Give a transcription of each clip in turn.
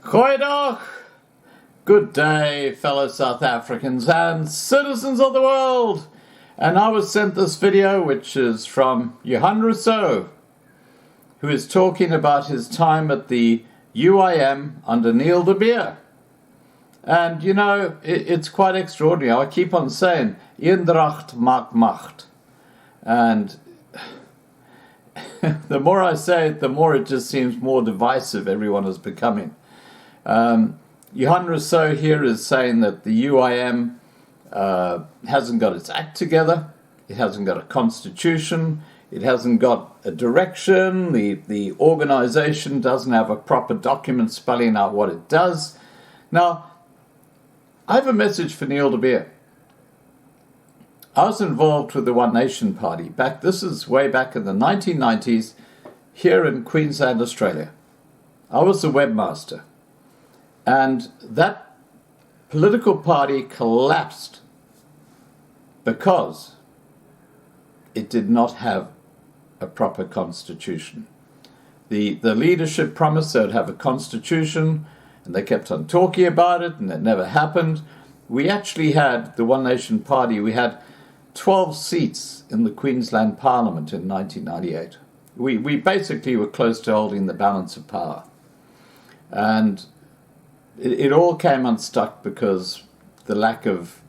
Goeiedag! Good day, fellow South Africans and citizens of the world! And I was sent this video, which is from Johan Rousseau, who is talking about his time at the UIM under Neil de Beer. And, you know, it's quite extraordinary. I keep on saying, Eendracht maakt macht. And the more I say it, the more it just seems more divisive everyone is becoming. Johan Rousseau here is saying that the UIM hasn't got its act together, it hasn't got a constitution, it hasn't got a direction, the organization doesn't have a proper document spelling out what it does. Now, I have a message for Neil de Beer. I was involved with the One Nation Party this is way back in the 1990s here in Queensland, Australia. I was the webmaster. And that political party collapsed because it did not have a proper constitution. The leadership promised they would have a constitution, and they kept on talking about it, and it never happened. We actually had, the One Nation Party, we had 12 seats in the Queensland Parliament in 1998. We basically were close to holding the balance of power. And it all came unstuck because the lack of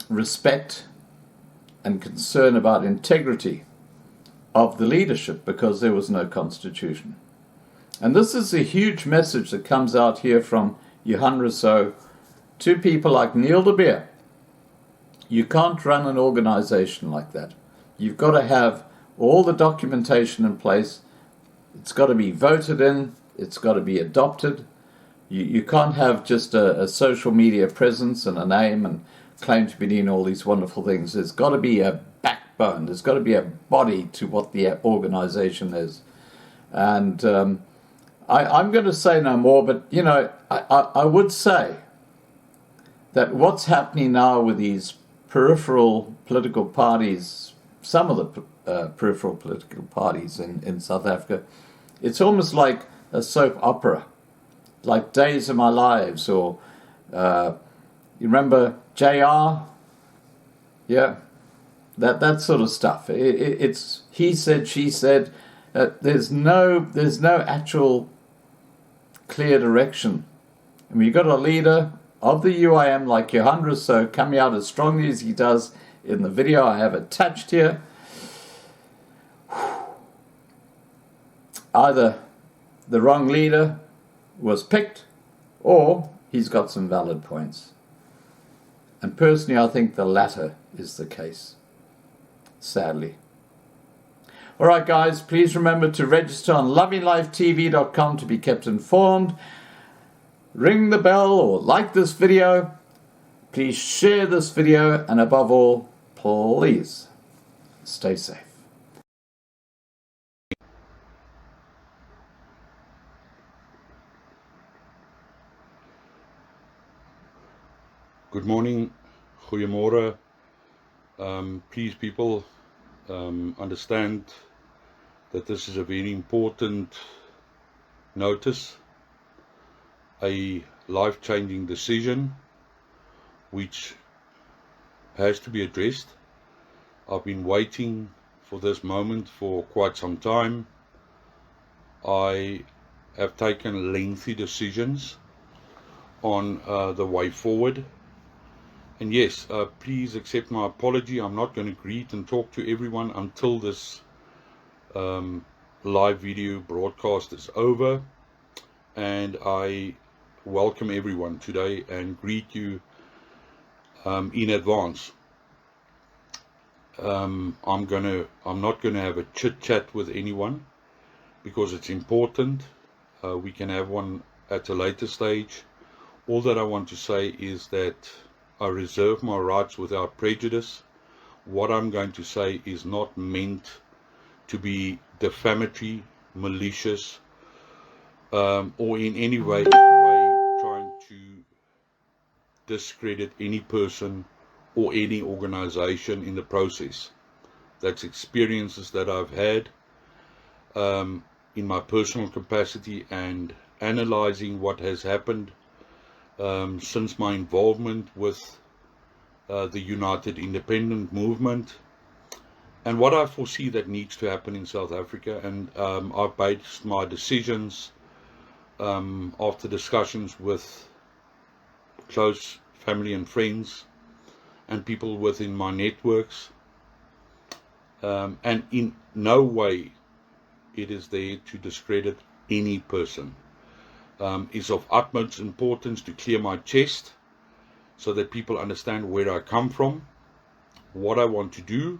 respect and concern about integrity of the leadership, because there was no constitution. And this is a huge message that comes out here from Johan Rousseau to people like Neil de Beer. You can't run an organization like that. You've got to have all the documentation in place. It's got to be voted in. It's got to be adopted. You can't have just a social media presence and a name and claim to be doing all these wonderful things. There's got to be a backbone. There's got to be a body to what the organization is. And I'm going to say no more, but, you know, I would say that what's happening now with these peripheral political parties, some of the peripheral political parties in South Africa, it's almost like a soap opera, like Days of My Lives, or you remember JR? Yeah, that sort of stuff. It's he said, she said. There's no actual clear direction. I mean, you've got a leader of the UIM like Johan Rousseau coming out as strongly as he does in the video I have attached here. Either the wrong leader was picked, or he's got some valid points. And personally, I think the latter is the case, sadly. All right, guys, please remember to register on lovinglifetv.com to be kept informed. Ring the bell or like this video. Please share this video, and above all, please stay safe. Good morning, goeiemorgen. Please, people, understand that this is a very important notice, a life-changing decision which has to be addressed. I've been waiting for this moment for quite some time. I have taken lengthy decisions on the way forward. And yes, please accept my apology. I'm not going to greet and talk to everyone until this live video broadcast is over. And I welcome everyone today and greet you in advance. I'm not going to have a chit chat with anyone because it's important. We can have one at a later stage. All that I want to say is that I reserve my rights without prejudice. What I'm going to say is not meant to be defamatory, malicious, or in any way trying to discredit any person or any organization in the process. That's experiences that I've had in my personal capacity and analyzing what has happened since my involvement with the United Independent Movement, and what I foresee that needs to happen in South Africa. And I've based my decisions after discussions with close family and friends and people within my networks, and in no way it is there to discredit any person. It's of utmost importance to clear my chest so that people understand where I come from, what I want to do,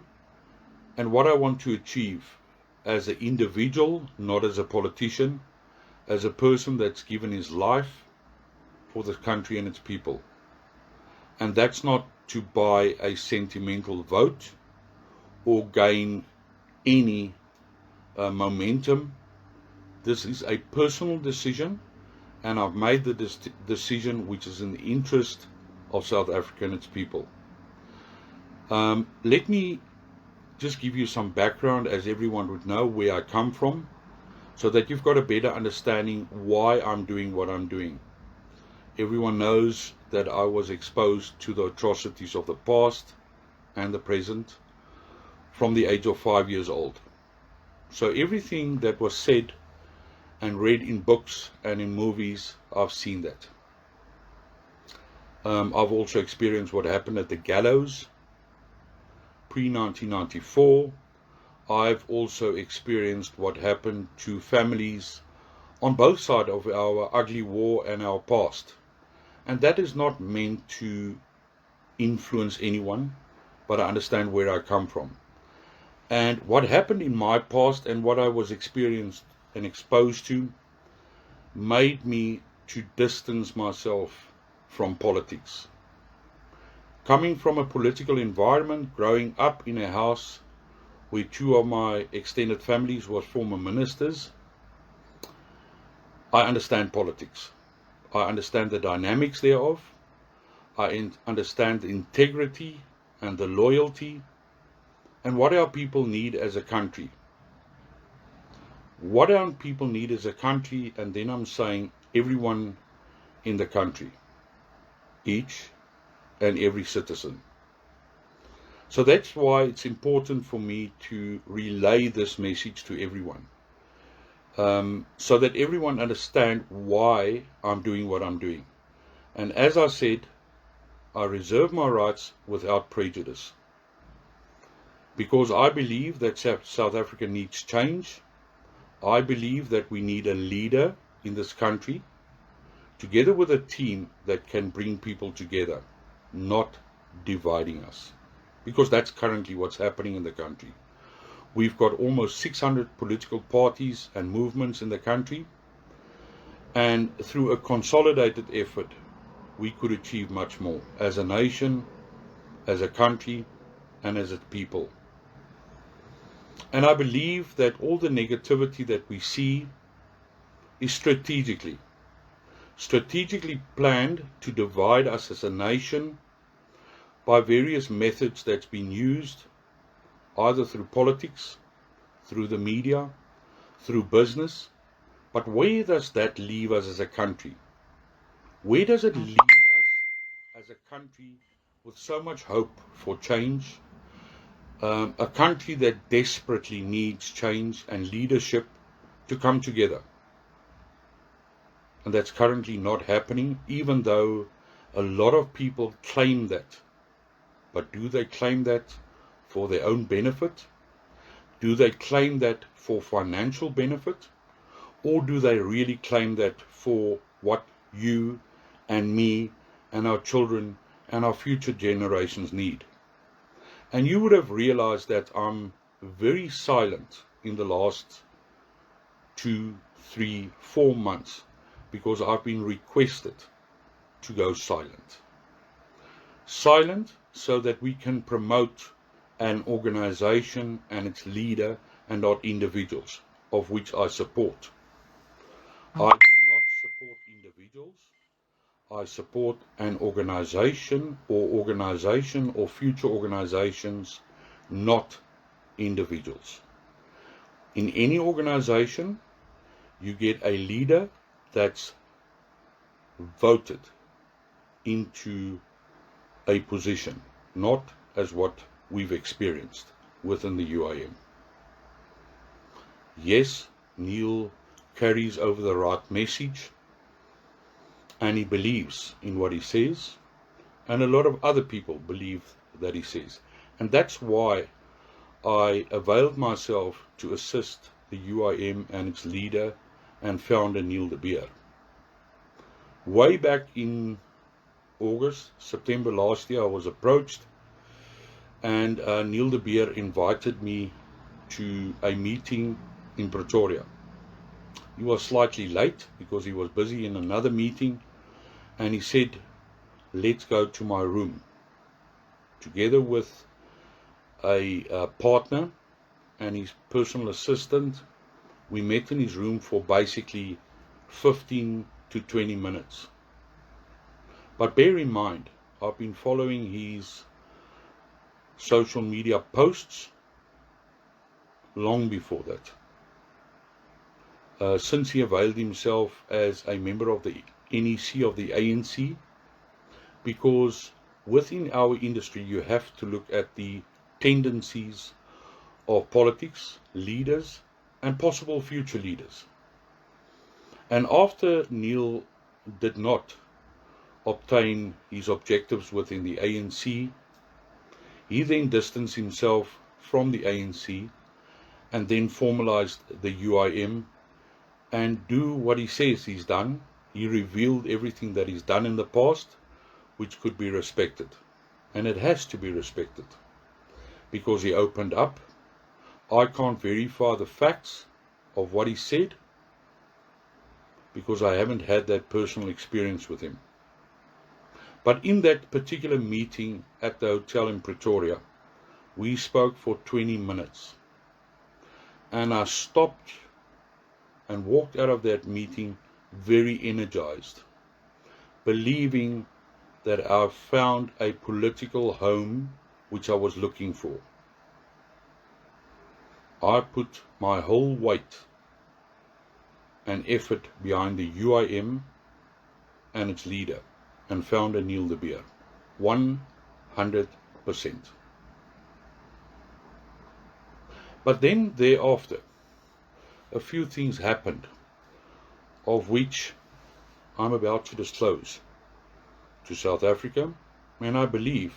and what I want to achieve as an individual, not as a politician, as a person that's given his life for the country and its people. And that's not to buy a sentimental vote or gain any momentum. This is a personal decision, and I've made the decision which is in the interest of South Africa and its people. Let me just give you some background, as everyone would know, where I come from, so that you've got a better understanding why I'm doing what I'm doing. Everyone knows that I was exposed to the atrocities of the past and the present from the age of 5 years old. So everything that was said and read in books and in movies, I've seen that. I've also experienced what happened at the gallows pre-1994. I've also experienced what happened to families on both sides of our ugly war and our past. And that is not meant to influence anyone, but I understand where I come from. And what happened in my past and what I was experienced and exposed to made me to distance myself from politics. Coming from a political environment, growing up in a house where two of my extended families were former ministers, I understand politics. I understand the dynamics thereof. I understand the integrity and the loyalty and what our people need as a country. What our people need as a country, and then I'm saying everyone in the country, each and every citizen. So that's why it's important for me to relay this message to everyone, so that everyone understand why I'm doing what I'm doing. And as I said, I reserve my rights without prejudice, because I believe that South Africa needs change. I believe that we need a leader in this country, together with a team that can bring people together, not dividing us, because that's currently what's happening in the country. We've got almost 600 political parties and movements in the country, and through a consolidated effort, we could achieve much more as a nation, as a country, and as a people. And I believe that all the negativity that we see is strategically planned to divide us as a nation by various methods that's been used, either through politics, through the media, through business. But where does that leave us as a country? Where does it leave us as a country with so much hope for change? A country that desperately needs change and leadership to come together. And that's currently not happening, even though a lot of people claim that. But do they claim that for their own benefit? Do they claim that for financial benefit? Or do they really claim that for what you and me and our children and our future generations need? And you would have realized that I'm very silent in the last 2, 3, 4 months, because I've been requested to go silent. Silent so that we can promote an organization and its leader, and not individuals, of which I support. I do not support individuals. I support an organization or future organizations, not individuals. In any organization, you get a leader that's voted into a position, not as what we've experienced within the UIM. Yes, Neil carries over the right message, and he believes in what he says, and a lot of other people believe that he says. And that's why I availed myself to assist the UIM and its leader and founder Neil de Beer. Way back in August, September last year, I was approached, and Neil de Beer invited me to a meeting in Pretoria. He was slightly late because he was busy in another meeting, and he said, let's go to my room. Together with a partner and his personal assistant, we met in his room for basically 15 to 20 minutes. But bear in mind, I've been following his social media posts long before that. Since he availed himself as a member of the NEC of the ANC, because within our industry you have to look at the tendencies of politics, leaders, and possible future leaders. And after Neil did not obtain his objectives within the ANC, he then distanced himself from the ANC and then formalized the UIM and do what he says he's done. He revealed everything that he's done in the past, which could be respected. And it has to be respected because he opened up. I can't verify the facts of what he said because I haven't had that personal experience with him. But in that particular meeting at the hotel in Pretoria, we spoke for 20 minutes. And I stopped and walked out of that meeting very energized, believing that I've found a political home which I was looking for. I put my whole weight and effort behind the UIM and its leader and founder Neil de Beer, 100%. But then thereafter, a few things happened, of which I'm about to disclose to South Africa, and I believe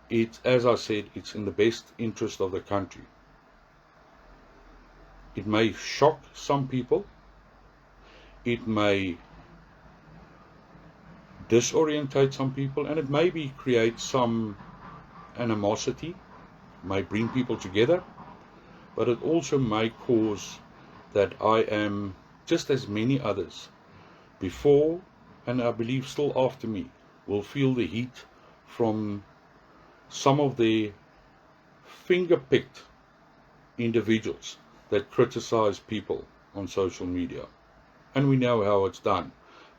it's, as I said, it's in the best interest of the country. It may shock some people, it may disorientate some people, and it maybe create some animosity, may bring people together, but it also may cause that I am, just as many others before, and I believe still after me, will feel the heat from some of the finger-picked individuals that criticize people on social media. And we know how it's done.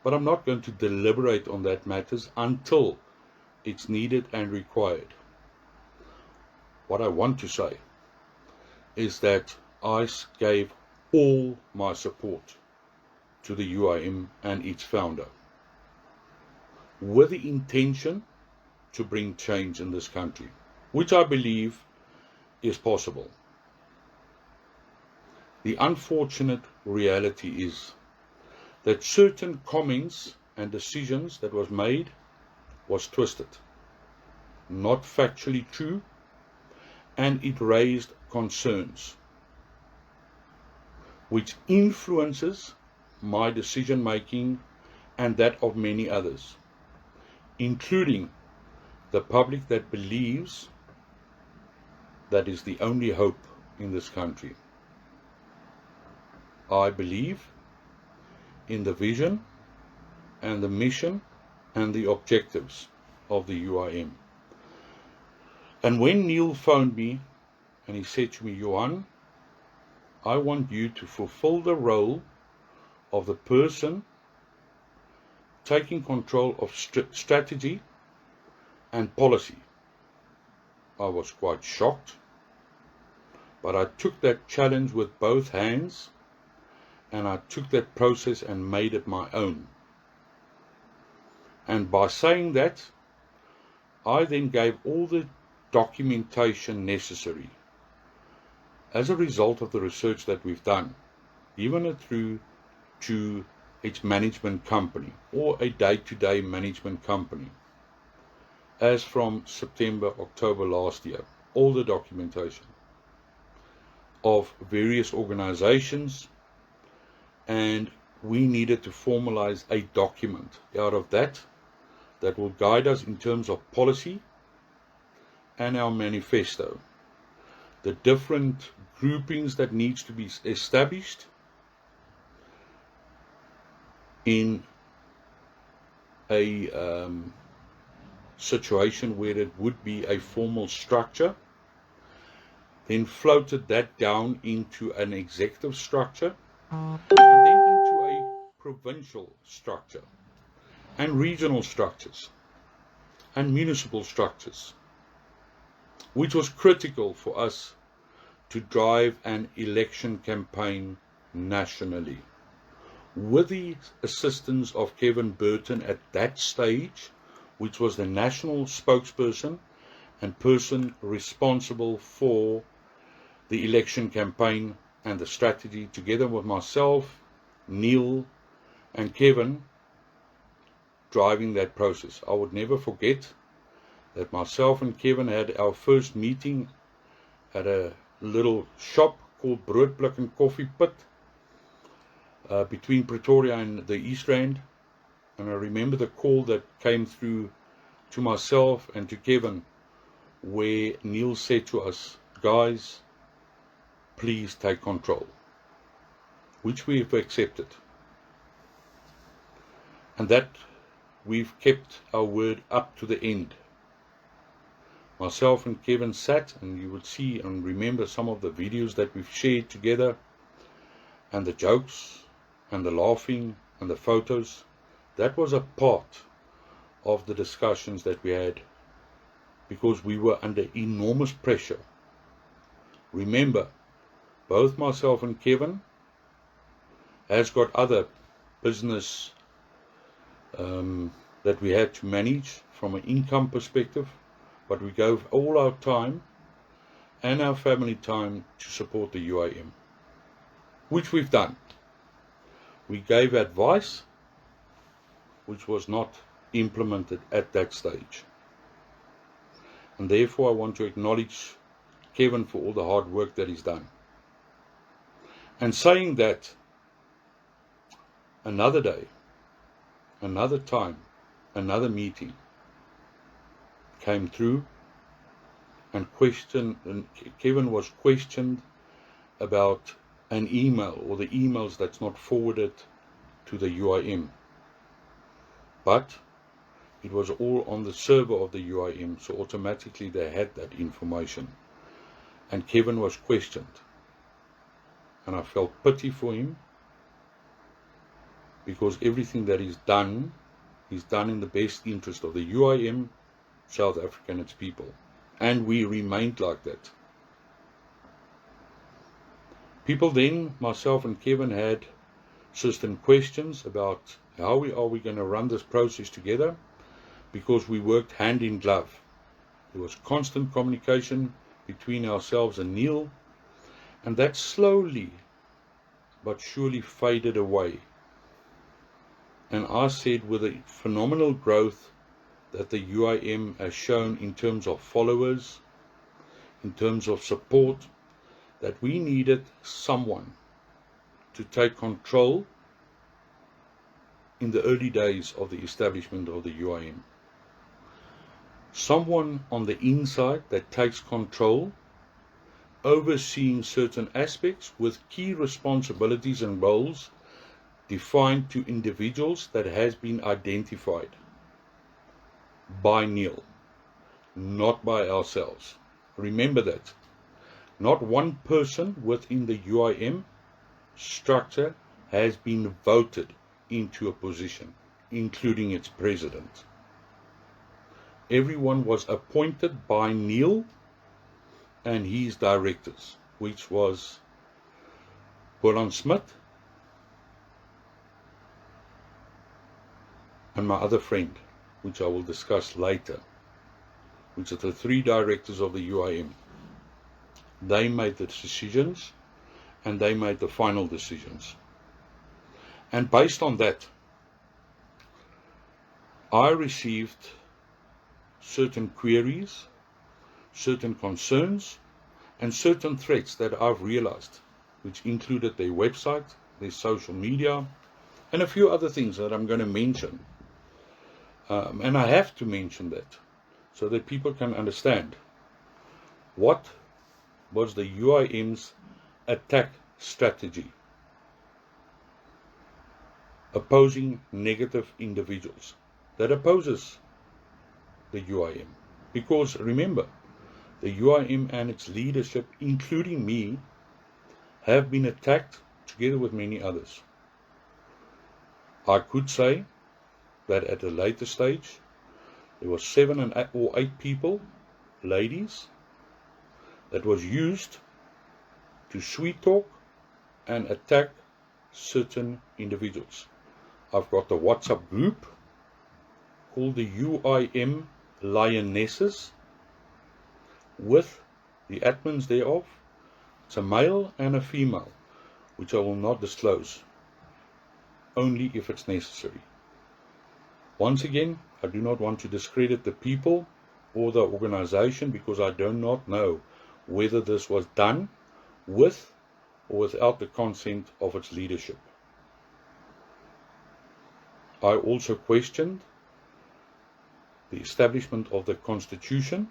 But I'm not going to deliberate on that matters until it's needed and required. What I want to say is that I gave all my support to the UIM and its founder, with the intention to bring change in this country, which I believe is possible. The unfortunate reality is that certain comments and decisions that was made was twisted, not factually true, and it raised concerns which influences my decision making and that of many others, including the public that believes that is the only hope in this country. I believe in the vision and the mission and the objectives of the UIM. And when Neil phoned me and he said to me, Johan, I want you to fulfill the role of the person taking control of strategy and policy. I was quite shocked, but I took that challenge with both hands and I took that process and made it my own. And by saying that, I then gave all the documentation necessary as a result of the research that we've done, given it through to its management company or a day-to-day management company. As from September, October last year, all the documentation of various organizations, and we needed to formalize a document out of that will guide us in terms of policy and our manifesto, the different groupings that needs to be established in a situation where it would be a formal structure, then floated that down into an executive structure, and then into a provincial structure, and regional structures, and municipal structures, which was critical for us to drive an election campaign nationally. With the assistance of Kevin Burton at that stage, which was the national spokesperson and person responsible for the election campaign and the strategy, together with myself, Neil, and Kevin, driving that process. I would never forget that myself and Kevin had our first meeting at a little shop called Broodblik and Coffee Pit between Pretoria and the East Rand. And I remember the call that came through to myself and to Kevin, where Neil said to us, guys, please take control, which we have accepted. And that we've kept our word up to the end. Myself and Kevin sat, and you would see and remember some of the videos that we've shared together, and the jokes, and the laughing, and the photos. That was a part of the discussions that we had, because we were under enormous pressure. Remember, both myself and Kevin has got other business that we had to manage from an income perspective, but we gave all our time and our family time to support the UIM, which we've done. We gave advice which was not implemented at that stage. And therefore I want to acknowledge Kevin for all the hard work that he's done. And saying that, another day, another time, another meeting came through, and Kevin was questioned about an email or the emails that's not forwarded to the UIM. But it was all on the server of the UIM, so automatically they had that information. And Kevin was questioned. And I felt pity for him, because everything that he's done in the best interest of the UIM, South Africa and its people. And we remained like that. People then, myself and Kevin, had certain questions about how are we going to run this process together, because we worked hand in glove. There was constant communication between ourselves and Neil, and that slowly but surely faded away. And I said, with the phenomenal growth that the UIM has shown in terms of followers, in terms of support, that we needed someone to take control in the early days of the establishment of the UIM. Someone on the inside that takes control, overseeing certain aspects with key responsibilities and roles defined to individuals that has been identified by Neil, not by ourselves. Remember that. Not one person within the UIM structure has been voted into a position, including its president. Everyone was appointed by Neil and his directors, which was Bolan Smith, and my other friend, which I will discuss later, which are the 3 directors of the UIM. They made the decisions and they made the final decisions. And based on that, I received certain queries, certain concerns, and certain threats that I've realized, which included their website, their social media, and a few other things that I'm going to mention. And I have to mention that so that people can understand what was the UIM's attack strategy, opposing negative individuals that opposes the UIM. Because remember, the UIM and its leadership, including me, have been attacked together with many others. I could say that at a later stage, there were 7 or 8 people, ladies, that was used to sweet talk and attack certain individuals. I've got a WhatsApp group called the UIM Lionesses with the admins thereof. It's a male and a female, which I will not disclose, only if it's necessary. Once again, I do not want to discredit the people or the organization because I do not know whether this was done with or without the consent of its leadership. I also questioned the establishment of the Constitution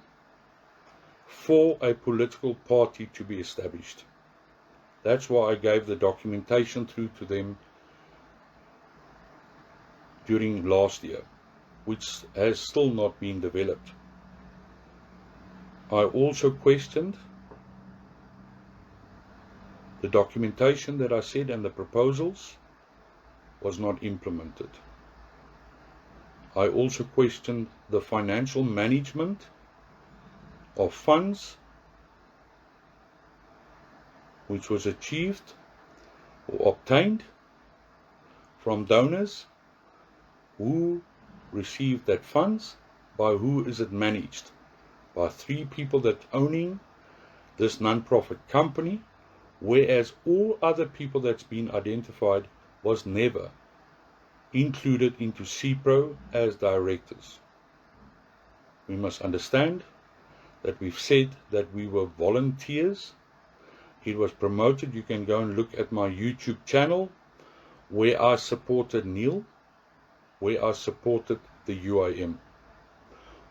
for a political party to be established. That's why I gave the documentation through to them during last year, which has still not been developed. I also questioned the documentation that I said and the proposals was not implemented. I also questioned the financial management of funds which was achieved or obtained from donors. Who received that funds? By who is it managed? By 3 people that owning this non-profit company, whereas all other people that's been identified was never included into CPRO as directors. We must understand that we've said that we were volunteers. It was promoted. You can go and look at my YouTube channel where I supported Neil, where I supported the UIM,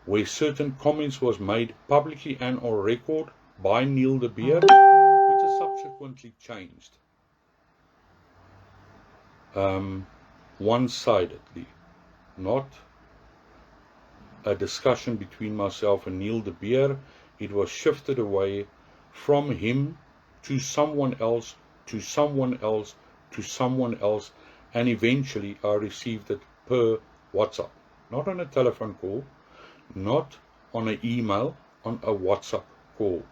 where certain comments was made publicly and on record by Neil de Beer, which is subsequently changed. One-sidedly, not a discussion between myself and Neil de Beer. It was shifted away from him to someone else, to someone else, to someone else, and eventually I received it per WhatsApp, not on a telephone call, not on an email, on a WhatsApp call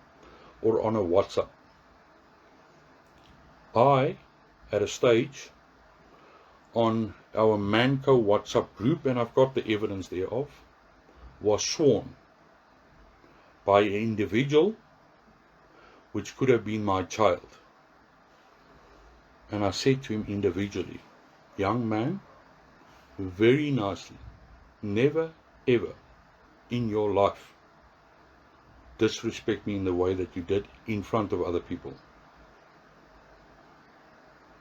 or on a WhatsApp. I, at a stage, on our Manco WhatsApp group, and I've got the evidence thereof, was sworn by an individual which could have been my child. And I said to him individually, young man, very nicely, never ever in your life disrespect me in the way that you did in front of other people.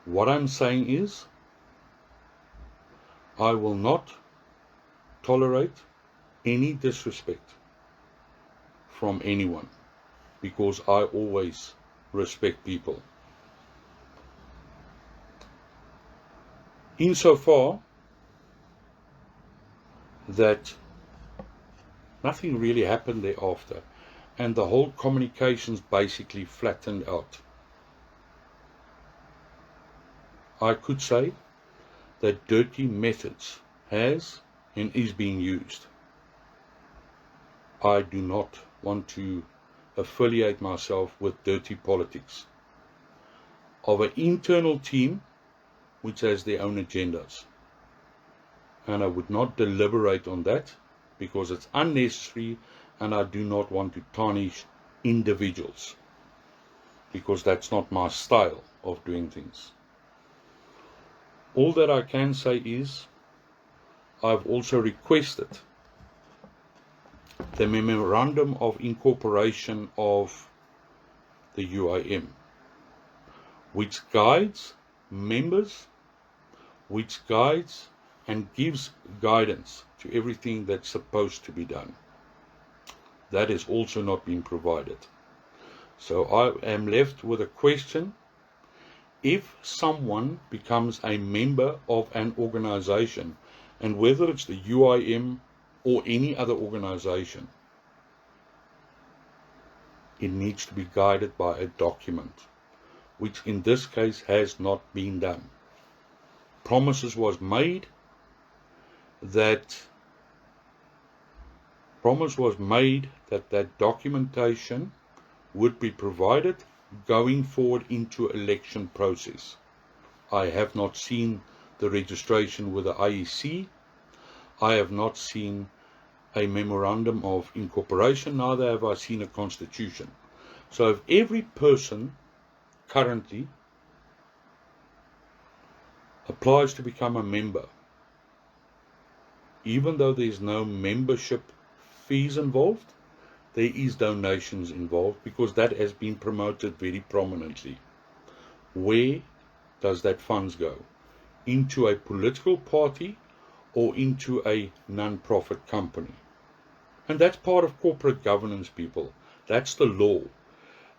What I'm saying is, I will not tolerate any disrespect from anyone because I always respect people. Insofar that nothing really happened thereafter, and the whole communications basically flattened out. I could say that dirty methods has and is being used. I do not want to affiliate myself with dirty politics of an internal team which has their own agendas. and I would not deliberate on that because it's unnecessary, and I do not want to tarnish individuals because that's not my style of doing things. All that I can say is I've also requested the Memorandum of Incorporation of the UIM, which guides members, which guides and gives guidance to everything that's supposed to be done. That has also not been provided. So I am left with a question: if someone becomes a member of an organization, and whether it's the UIM or any other organization, it needs to be guided by a document, which in this case has not been done. Promises was made that that documentation would be provided going forward into election process. I have not seen the registration with the IEC. I have not seen a memorandum of incorporation, neither have I seen a constitution. So if every person currently applies to become a member, even though there is no membership fees involved, there is donations involved, because that has been promoted very prominently. Where does that funds go? Into a political party or into a non-profit company? And that's part of corporate governance, people. That's the law.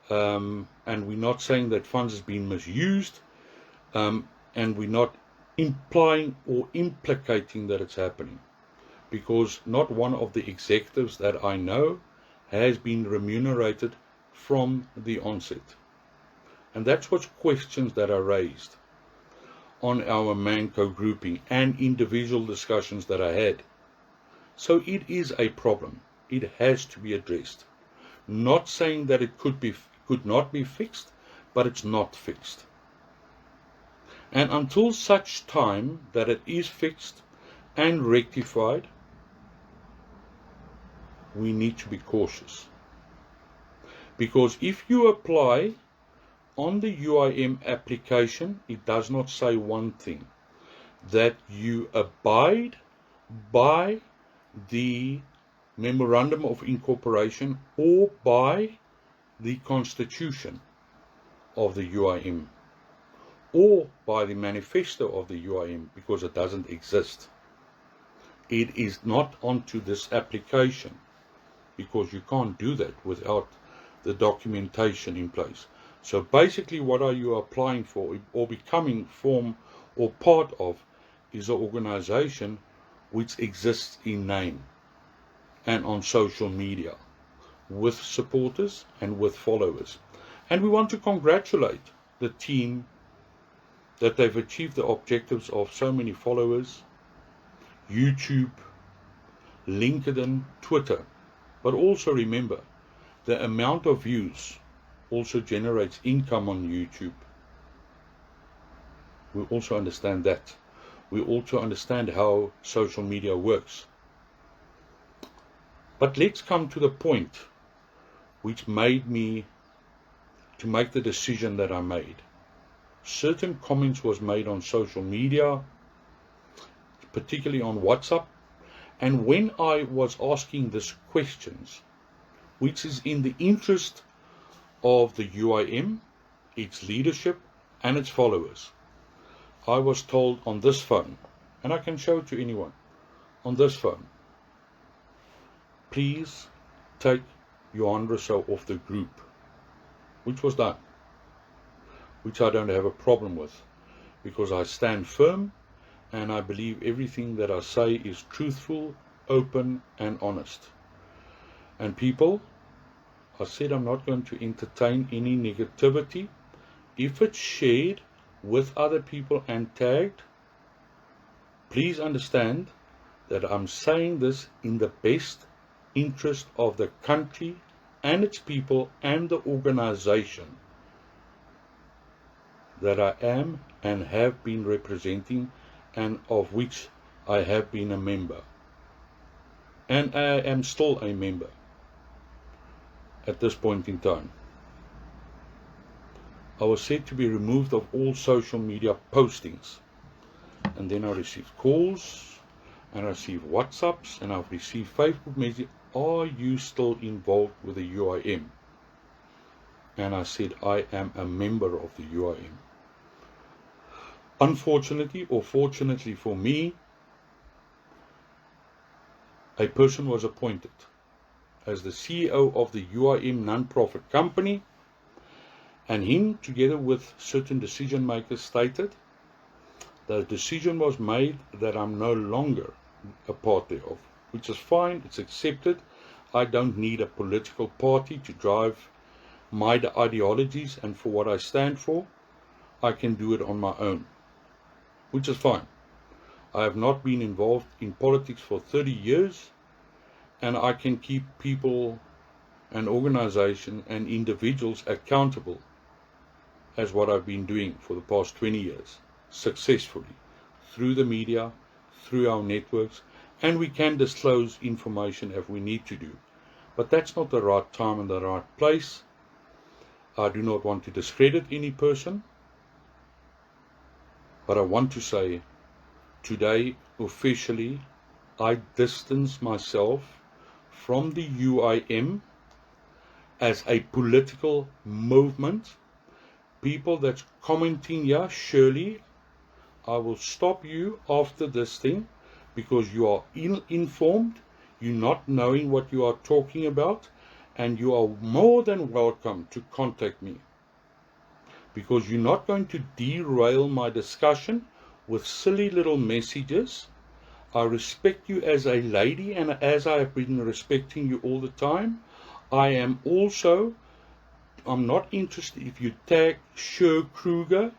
And we're not saying that funds has been misused, and we're not implying or implicating that it's happening, because not one of the executives that I know has been remunerated from the onset. And that's what questions that are raised on our Manco grouping and individual discussions that I had. So it is a problem. It has to be addressed. Not saying that it could not be fixed, but it's not fixed. And until such time that it is fixed and rectified, we need to be cautious. Because if you apply on the UIM application, it does not say one thing: that you abide by the Memorandum of Incorporation or by the Constitution of the UIM or by the Manifesto of the UIM, because it doesn't exist. It is not onto this application, because you can't do that without the documentation in place. So basically, what are you applying for or becoming form or part of is an organization which exists in name and on social media, with supporters and with followers. And we want to congratulate the team that they've achieved the objectives of so many followers, YouTube, LinkedIn, Twitter. But also remember, the amount of views also generates income on YouTube. We also understand that. We also understand how social media works. But let's come to the point which made me to make the decision that I made. Certain comments was made on social media, particularly on WhatsApp, and when I was asking these questions, which is in the interest of the UIM, its leadership and its followers, I was told on this phone, and I can show it to anyone, on this phone, please take Johan Rousseau off the group, which was done, which I don't have a problem with, because I stand firm and I believe everything that I say is truthful, open and honest. And people, I said I'm not going to entertain any negativity. If it's shared with other people and tagged, please understand that I'm saying this in the best interest of the country and its people and the organization that I am and have been representing, and of which I have been a member, and I am still a member at this point in time. I was said to be removed of all social media postings, and then I received calls, and I received WhatsApps, and I've received Facebook messages. Are you still involved with the UIM? And I said, I am a member of the UIM. Unfortunately, or fortunately for me, a person was appointed as the CEO of the UIM non-profit company, and him, together with certain decision makers, stated that a decision was made that I'm no longer a part thereof, which is fine, it's accepted. I don't need a political party to drive my ideologies and for what I stand for. I can do it on my own, which is fine. I have not been involved in politics for 30 years, and I can keep people and organizations and individuals accountable as what I've been doing for the past 20 years, successfully, through the media, through our networks, and we can disclose information if we need to do. But that's not the right time and the right place. I do not want to discredit any person, but I want to say today, officially, I distance myself from the UIM as a political movement. People that's commenting here, Shirley, I will stop you after this thing because you are ill-informed, you're not knowing what you are talking about, and you are more than welcome to contact me, because you're not going to derail my discussion with silly little messages. I respect you as a lady, and as I have been respecting you all the time, I'm not interested if you tag Sher Kruger,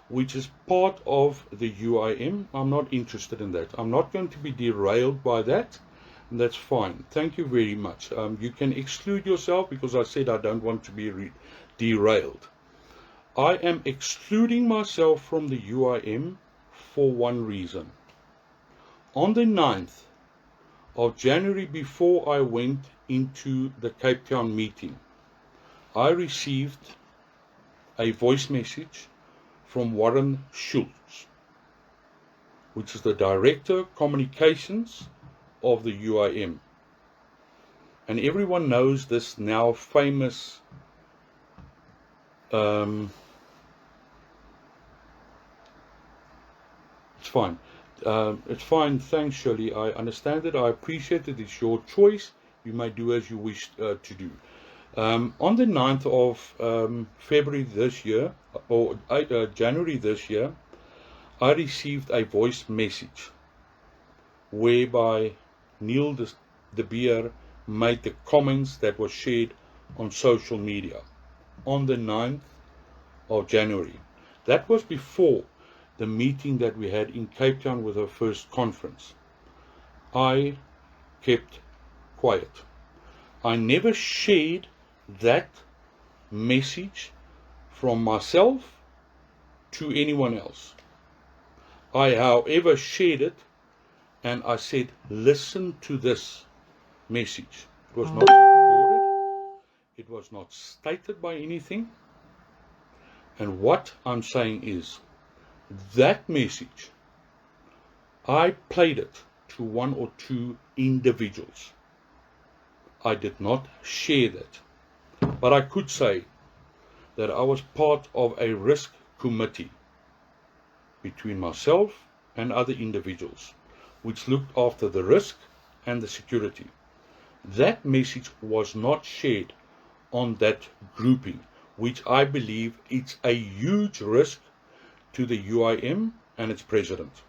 which is part of the UIM. I'm not interested in that. I'm not going to be derailed by that, and that's fine. Thank you very much. You can exclude yourself because I said I don't want to be derailed. I am excluding myself from the UIM for one reason. On the 9th of January, before I went into the Cape Town meeting, I received a voice message from Warren Schultz, which is the Director Communications of the UIM. And everyone knows this now famous it's fine. It's fine. Thanks, Shirley. I understand it. I appreciate it. It's your choice. You may do as you wish to do. On the 9th of February this year, or January this year, I received a voice message whereby Neil de Beer made the comments that were shared on social media on the 9th of January. That was before the meeting that we had in Cape Town with our first conference. I kept quiet. I never shared that message from myself to anyone else. I, however, shared it, and I said, listen to this message. It was not recorded. It was not stated by anything. And what I'm saying is, that message, I played it to one or two individuals. I did not share that. But I could say that I was part of a risk committee between myself and other individuals, which looked after the risk and the security. That message was not shared on that grouping, which I believe it's a huge risk to the UIM and its president.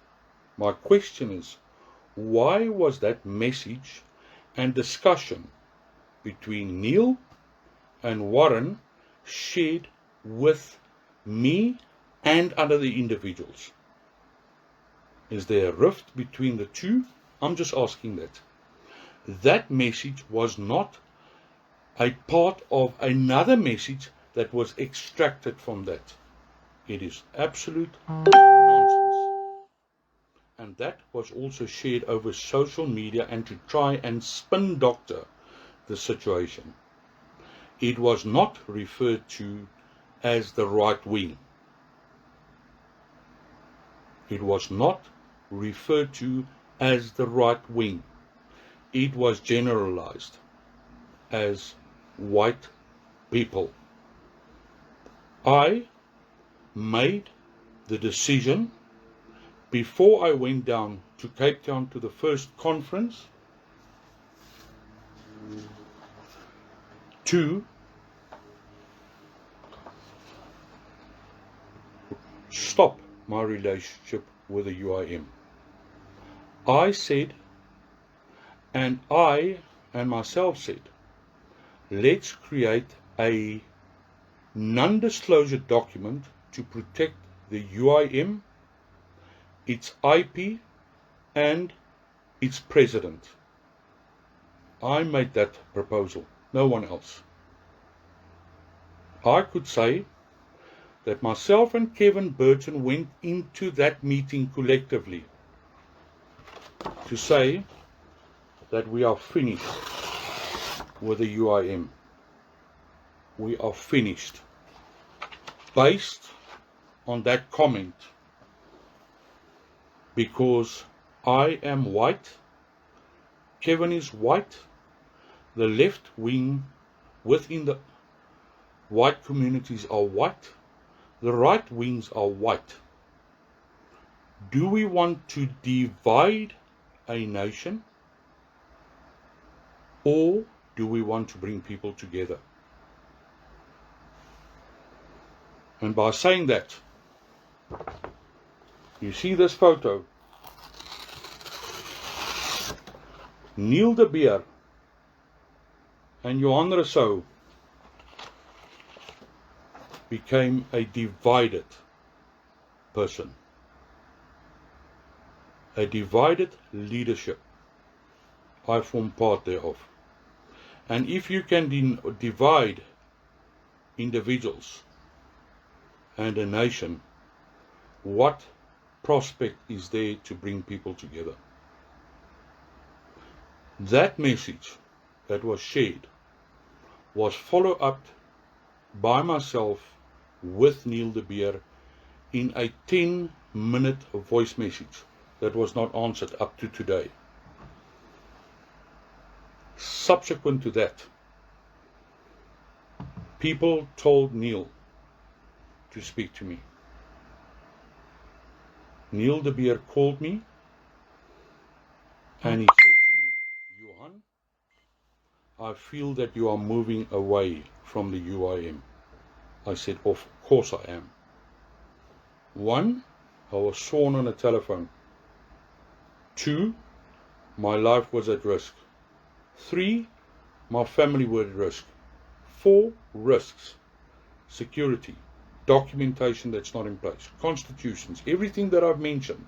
My question is, why was that message and discussion between Neil and Warren shared with me and other individuals? Is there a rift between the two? I'm just asking that. That message was not a part of another message that was extracted from that. It is absolute nonsense. And that was also shared over social media and to try and spin doctor the situation. It was not referred to as the right wing. It was not referred to as the right wing. It was generalized as white people. I made the decision before I went down to Cape Town to the first conference to stop my relationship with the UIM. I said, and I and myself said, let's create a non-disclosure document to protect the UIM, its IP, and its president. I made that proposal, no one else. I could say that myself and Kevin Burton went into that meeting collectively to say that we are finished with the UIM. We are finished. Based on that comment, because I am white, Kevin is white, the left wing within the white communities are white, the right wings are white. Do we want to divide a nation, or do we want to bring people together? And by saying that, you see this photo, Neil de Beer and Johan Rousseau became a divided person, a divided leadership. I form part thereof. And if you can divide individuals and a nation, what prospect is there to bring people together? That message that was shared was followed up by myself with Neil de Beer in a 10-minute voice message that was not answered up to today. Subsequent to that, people told Neil to speak to me. Neil de Beer called me and he said to me, Johan, I feel that you are moving away from the UIM. I said, of course I am. 1, I was sworn on a telephone. 2, my life was at risk. 3, my family were at risk. 4, risks. Security, documentation that's not in place, constitutions, everything that I've mentioned.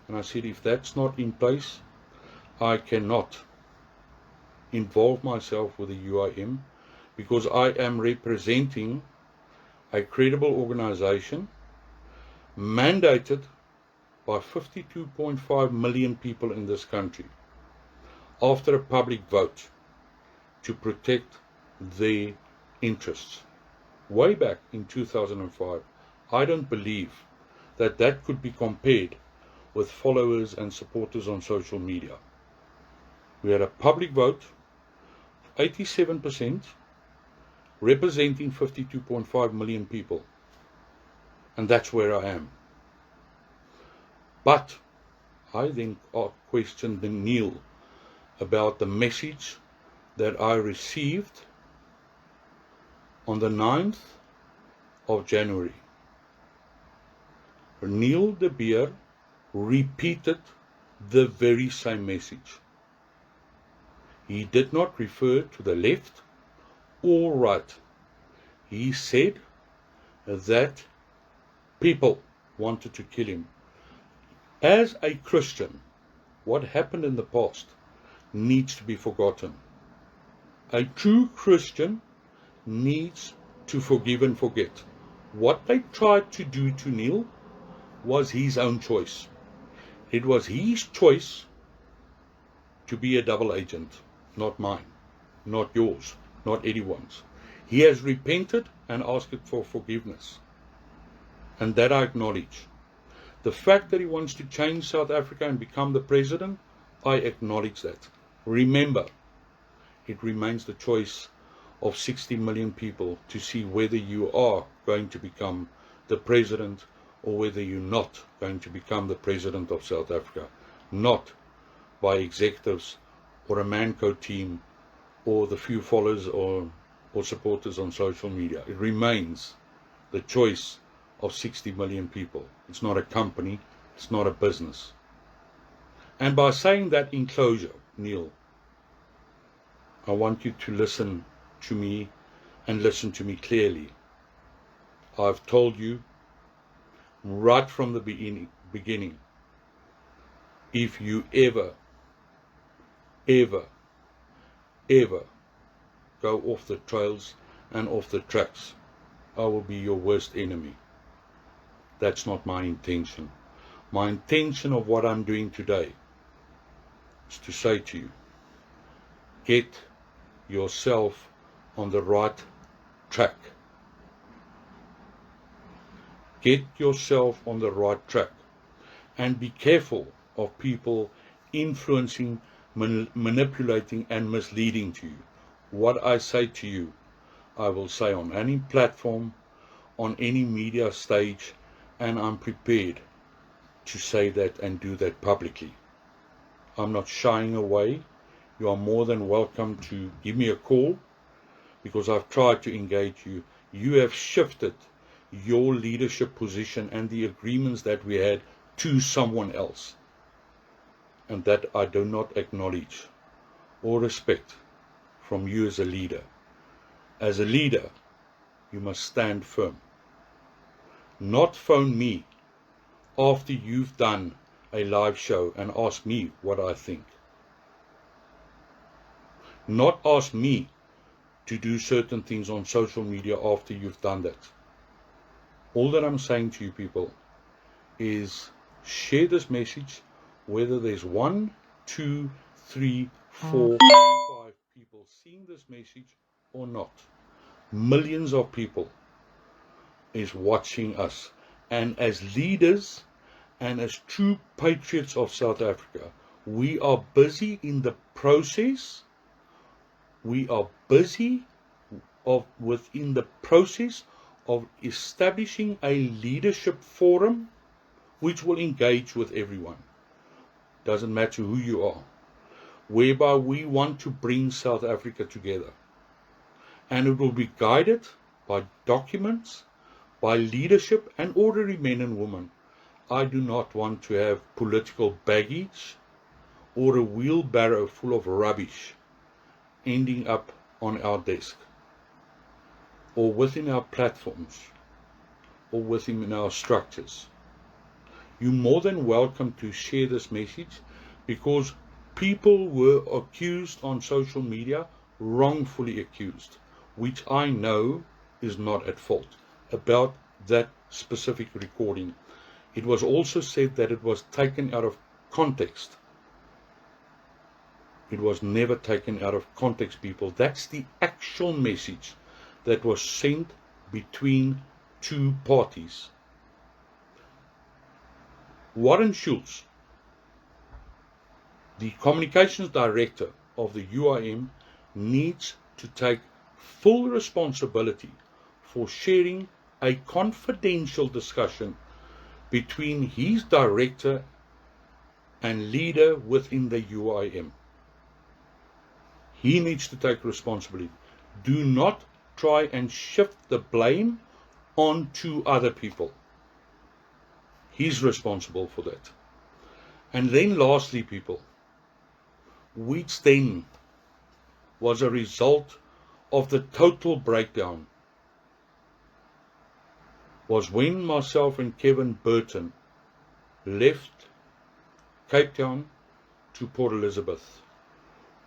And I said, if that's not in place, I cannot involve myself with the UIM, because I am representing a credible organization mandated by 52.5 million people in this country after a public vote to protect their interests. Way back in 2005, I don't believe that that could be compared with followers and supporters on social media. We had a public vote, 87%, representing 52.5 million people. And that's where I am. But I then questioned Neil about the message that I received on the 9th of January. Neil de Beer repeated the very same message. He did not refer to the left or right. He said that people wanted to kill him. As a Christian, what happened in the past needs to be forgotten. A true Christian needs to forgive and forget. What they tried to do to Neil was his own choice. It was his choice to be a double agent, not mine, not yours, not anyone's. He has repented and asked for forgiveness. And that I acknowledge. The fact that he wants to change South Africa and become the president, I acknowledge that. Remember, it remains the choice of 60 million people to see whether you are going to become the president or whether you're not going to become the president of South Africa. Not by executives or a Manco team or the few followers or supporters on social media. It remains the choice of 60 million people. It's not a company, it's not a business. And by saying that in closure, Neil, I want you to listen to me and listen to me clearly. I've told you right from the beginning, if you ever go off the trails and off the tracks, I will be your worst enemy. That's not my intention. My intention of what I'm doing today is to say to you, get yourself on the right track. Get yourself on the right track. And be careful of people influencing, manipulating and misleading to you. What I say to you, I will say on any platform, on any media stage, and I'm prepared to say that and do that publicly. I'm not shying away. You are more than welcome to give me a call because I've tried to engage you. You have shifted your leadership position and the agreements that we had to someone else. And that I do not acknowledge or respect from you as a leader. As a leader, you must stand firm. Not phone me after you've done a live show and ask me what I think. Not ask me to do certain things on social media after you've done that. All that I'm saying to you people is share this message, whether there's 1, 2, 3, 4, 5 people seeing this message or not. Millions of people is watching us. And as leaders and as true patriots of South Africa, we are busy in the process. We are busy within the process of establishing a leadership forum which will engage with everyone. Doesn't matter who you are. Whereby we want to bring South Africa together. And it will be guided by documents, by leadership and ordinary men and women. I do not want to have political baggage or a wheelbarrow full of rubbish ending up on our desk or within our platforms or within our structures. You're more than welcome to share this message because people were accused on social media, wrongfully accused, which I know is not at fault, about that specific recording. It was also said that it was taken out of context. It was never taken out of context, people. That's the actual message that was sent between two parties. Warren Schultz, the communications director of the UIM, needs to take full responsibility for sharing a confidential discussion between his director and leader within the UIM. He needs to take responsibility. Do not try and shift the blame onto other people. He's responsible for that. And then lastly, people, which then was a result of the total breakdown, was when myself and Kevin Burton left Cape Town to Port Elizabeth.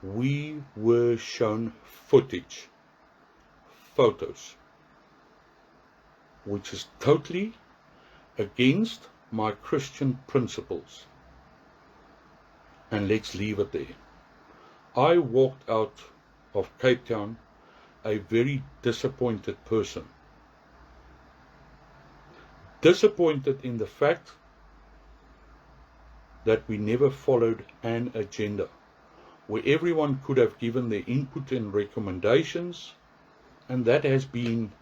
We were shown footage, photos, which is totally against my Christian principles. and let's leave it there. I walked out of Cape Town a very disappointed person. Disappointed in the fact that we never followed an agenda where everyone could have given their input and recommendations, and that has been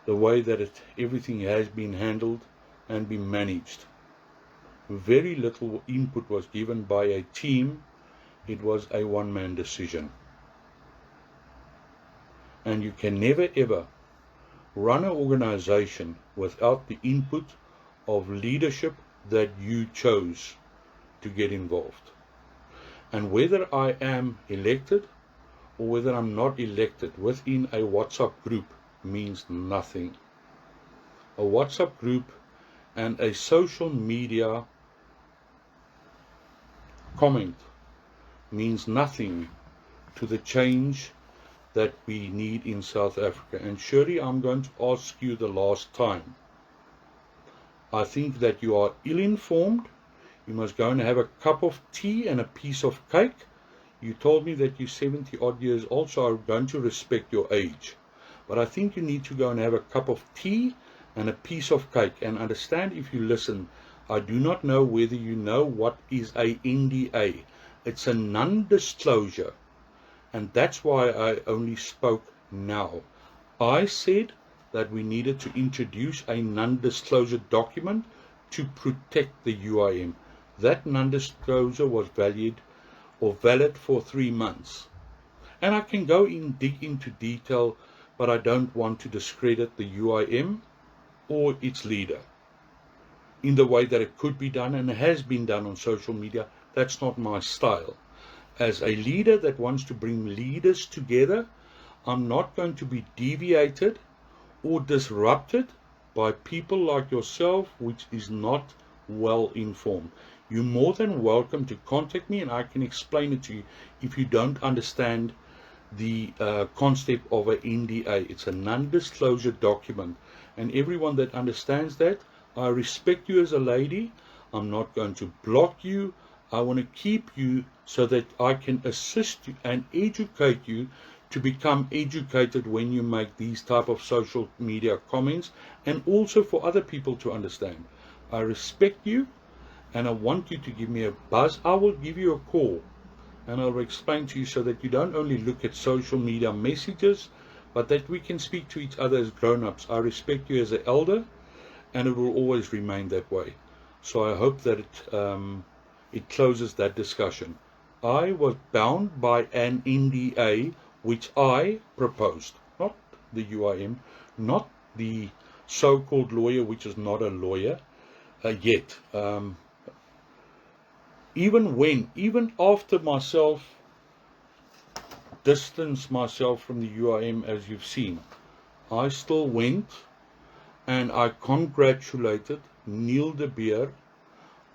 the way that everything has been handled and been managed. Very little input was given by a team. It was a one-man decision. And you can never ever run an organization without the input of leadership that you chose to get involved. And whether I am elected or whether I'm not elected within a WhatsApp group means nothing. A WhatsApp group and a social media comment means nothing to the change that we need in South Africa. And surely I'm going to ask you the last time. I think that you are ill-informed. You must go and have a cup of tea and a piece of cake. You told me that you're 70 odd years old, so I'm going to respect your age. But I think you need to go and have a cup of tea and a piece of cake. And understand, if you listen, I do not know whether you know what is a NDA. It's a non-disclosure. And that's why I only spoke now. I said that we needed to introduce a non-disclosure document to protect the UIM. That non-disclosure was valid for 3 months. And I can go dig into detail, but I don't want to discredit the UIM or its leader in the way that it could be done and has been done on social media. That's not my style. As a leader that wants to bring leaders together, I'm not going to be deviated or disrupted by people like yourself, which is not well informed. You're more than welcome to contact me and I can explain it to you if you don't understand the concept of an NDA. It's a non-disclosure document, and everyone that understands that, I respect you as a lady. I'm not going to block you. I want to keep you so that I can assist you and educate you to become educated when you make these type of social media comments, and also for other people to understand. I respect you and I want you to give me a buzz. I will give you a call and I'll explain to you so that you don't only look at social media messages, but that we can speak to each other as grown-ups. I respect you as an elder and it will always remain that way. So I hope that it closes that discussion. I was bound by an NDA which I proposed, not the UIM, not the so-called lawyer, which is not a lawyer yet. Even after myself distanced myself from the UIM, as you've seen, I still went and I congratulated Neil de Beer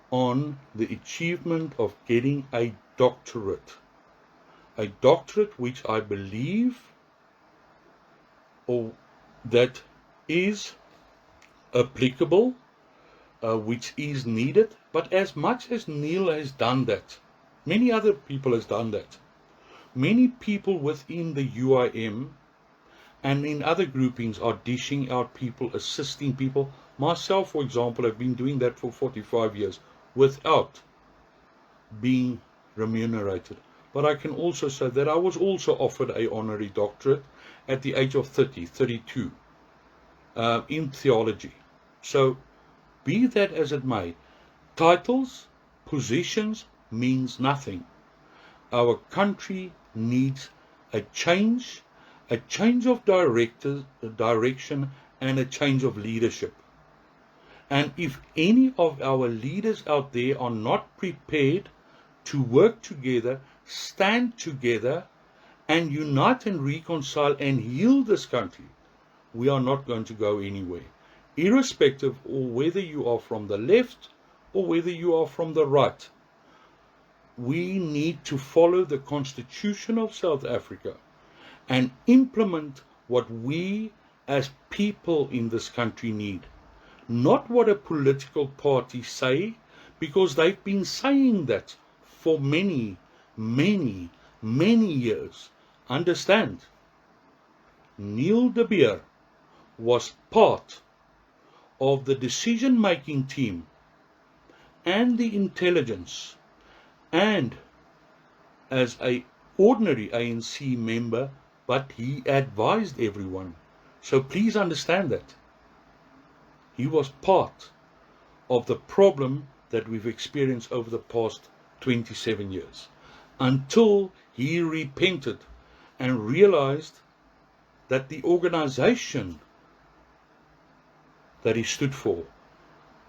on the achievement of getting a doctorate. A doctorate which I believe that is applicable, which is needed. But as much as Neil has done that, many other people has done that. Many people within the UIM and in other groupings are dishing out people, assisting people. Myself, for example, have been doing that for 45 years without being remunerated. But I can also say that I was also offered an honorary doctorate at the age of 32 in theology. So be that as it may, titles, positions means nothing. Our country needs a change of direction and a change of leadership. And if any of our leaders out there are not prepared to work together, stand together, and unite and reconcile and heal this country, we are not going to go anywhere. Irrespective of whether you are from the left or whether you are from the right, we need to follow the Constitution of South Africa and implement what we as people in this country need. Not what a political party say, because they've been saying that for many, many, many years. Understand, Neil de Beer was part of the decision-making team and the intelligence, and as an ordinary ANC member, but he advised everyone. So please understand that. He was part of the problem that we've experienced over the past 27 years, until he repented and realized that the organization that he stood for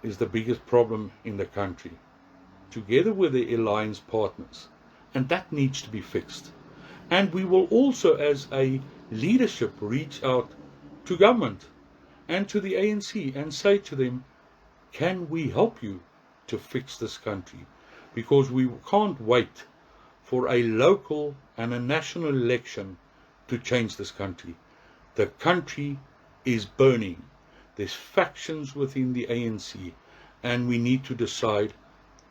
is the biggest problem in the country, together with the alliance partners. And that needs to be fixed. And we will also, as a leadership, reach out to government and to the ANC and say to them, can we help you to fix this country? Because we can't wait for a local and a national election to change this country. The country is burning. There's factions within the ANC, and we need to decide,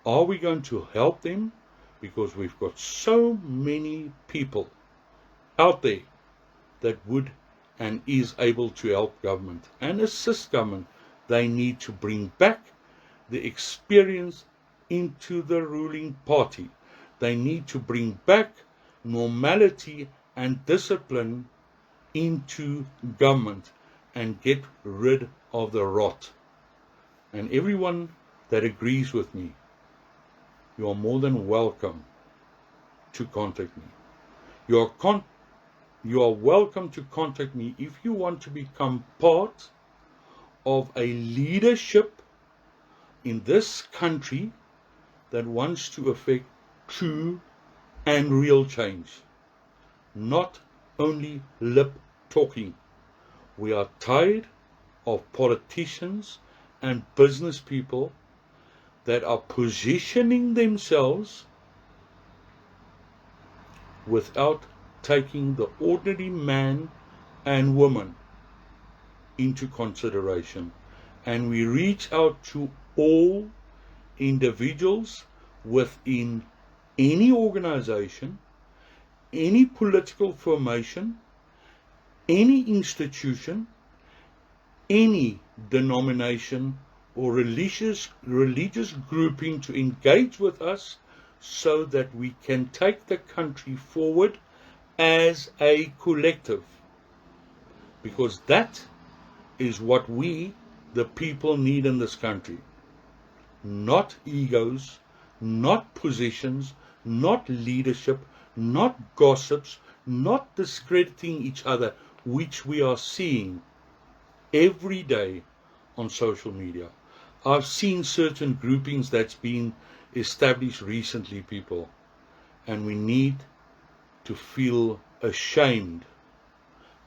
are we going to help them? Because we've got so many people out there that would and is able to help government and assist government. They need to bring back the experience into the ruling party. They need to bring back normality and discipline into government and get rid of the rot. And everyone that agrees with me, you are more than welcome to contact me. You are welcome to contact me if you want to become part of a leadership in this country that wants to effect true and real change, not only lip talking. We are tired of politicians and business people that are positioning themselves without taking the ordinary man and woman into consideration. And we reach out to all individuals within any organization, any political formation, any institution, any denomination or religious grouping to engage with us, so that we can take the country forward as a collective. Because that is what we, the people, need in this country. Not egos, not positions, not leadership, not gossips, not discrediting each other, which we are seeing every day on social media. I've seen certain groupings that's been established recently, people, and we need to feel ashamed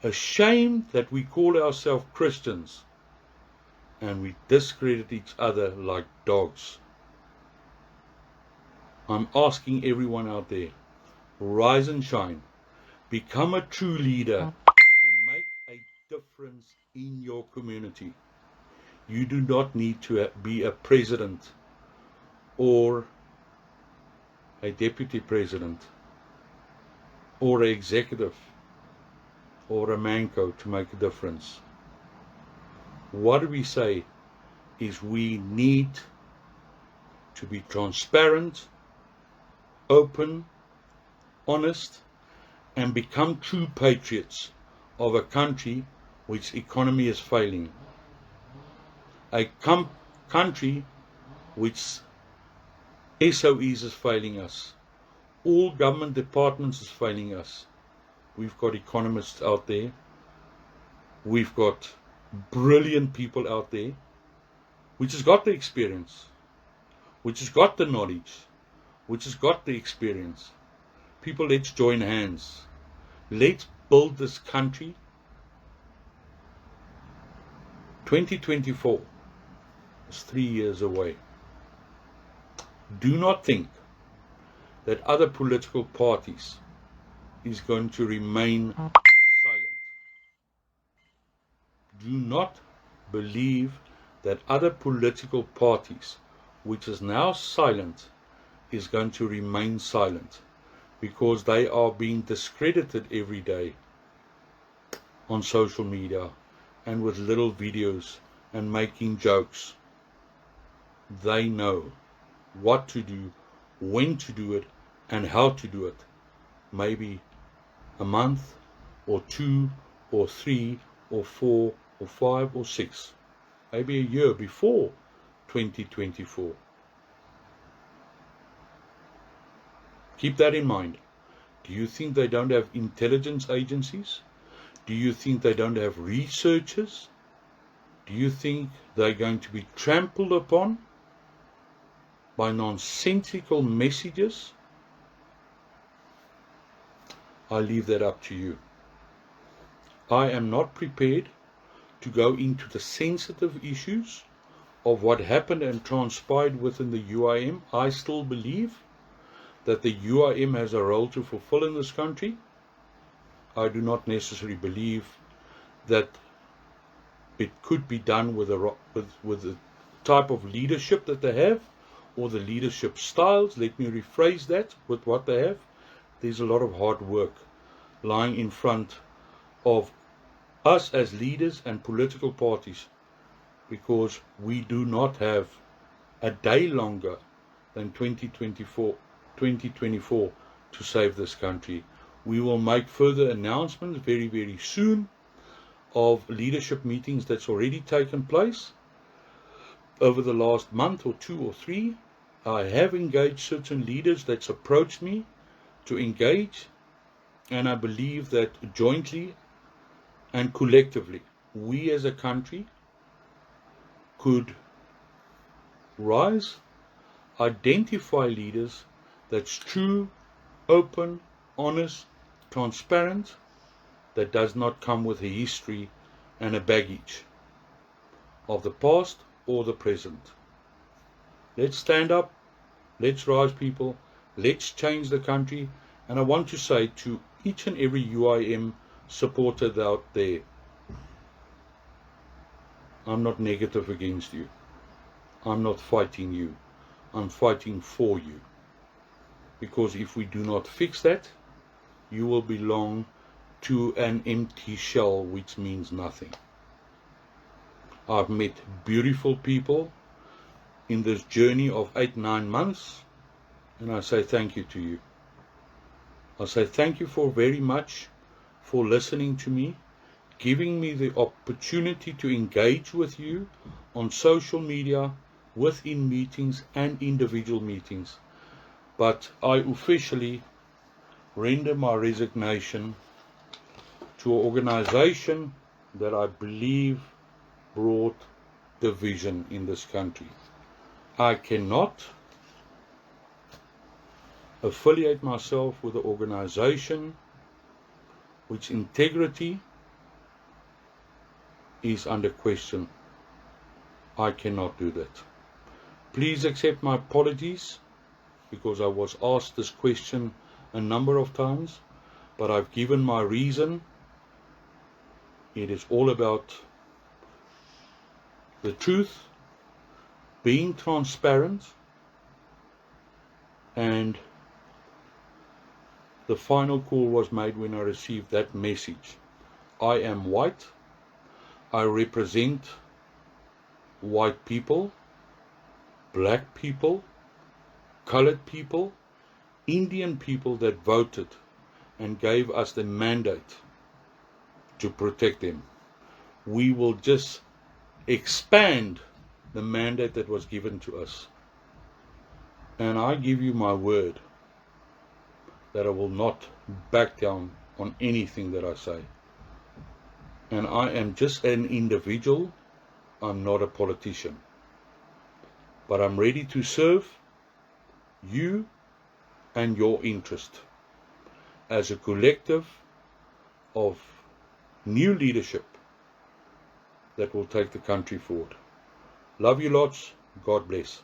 that we call ourselves Christians and we discredit each other like dogs. I'm asking everyone out there, rise and shine, become a true leader and make a difference in your community. You do not need to be a president or a deputy president or an executive or a manco to make a difference. What we say is we need to be transparent, open, honest, and become true patriots of a country which economy is failing. A country which SOEs is failing us. All government departments is failing us. We've got economists out there. We've got brilliant people out there, which has got the experience, which has got the knowledge, which has got the experience. People, let's join hands. Let's build this country. 2024 is 3 years away. Do not think that other political parties is going to remain silent. Do not believe that other political parties which is now silent, is going to remain silent, because they are being discredited every day on social media and with little videos and making jokes. They know what to do, when to do it, and how to do it. Maybe a month or 2 or 3 or 4 or 5 or 6, maybe a year before 2024. Keep that in mind. Do you think they don't have intelligence agencies? Do you think they don't have researchers? Do you think they're going to be trampled upon by nonsensical messages? I leave that up to you. I am not prepared to go into the sensitive issues of what happened and transpired within the UIM. I still believe that the UIM has a role to fulfill in this country. I do not necessarily believe that it could be done with the type of leadership that they have, or the leadership styles. Let me rephrase that, with what they have. There's a lot of hard work lying in front of us as leaders and political parties, because we do not have a day longer than 2024 to save this country. We will make further announcements very, very soon of leadership meetings that's already taken place over the last month or 2 or 3. I have engaged certain leaders that's approached me to engage, and I believe that jointly and collectively, we as a country could rise, identify leaders that's true, open, honest, transparent, that does not come with a history and a baggage of the past or the present. Let's stand up, let's rise, people, let's change the country. And I want to say to each and every UIM supporter out there, I'm not negative against you. I'm not fighting you. I'm fighting for you. Because if we do not fix that, you will belong to an empty shell, which means nothing. I've met beautiful people in this journey of 8-9 months, and I say thank you to you. I say thank you for very much for listening to me, giving me the opportunity to engage with you on social media, within meetings and individual meetings. But I officially render my resignation to an organization that I believe brought division in this country. I cannot affiliate myself with an organization which integrity is under question. I cannot do that. Please accept my apologies, because I was asked this question a number of times, but I've given my reason. It is all about the truth, being transparent, and the final call was made when I received that message. I am white. I represent white people, black people, colored people, Indian people that voted and gave us the mandate to protect them. We will just expand the mandate that was given to us. And I give you my word that I will not back down on anything that I say. And I am just an individual. I'm not a politician. But I'm ready to serve you and your interest as a collective of new leadership that will take the country forward. Love you lots. God bless.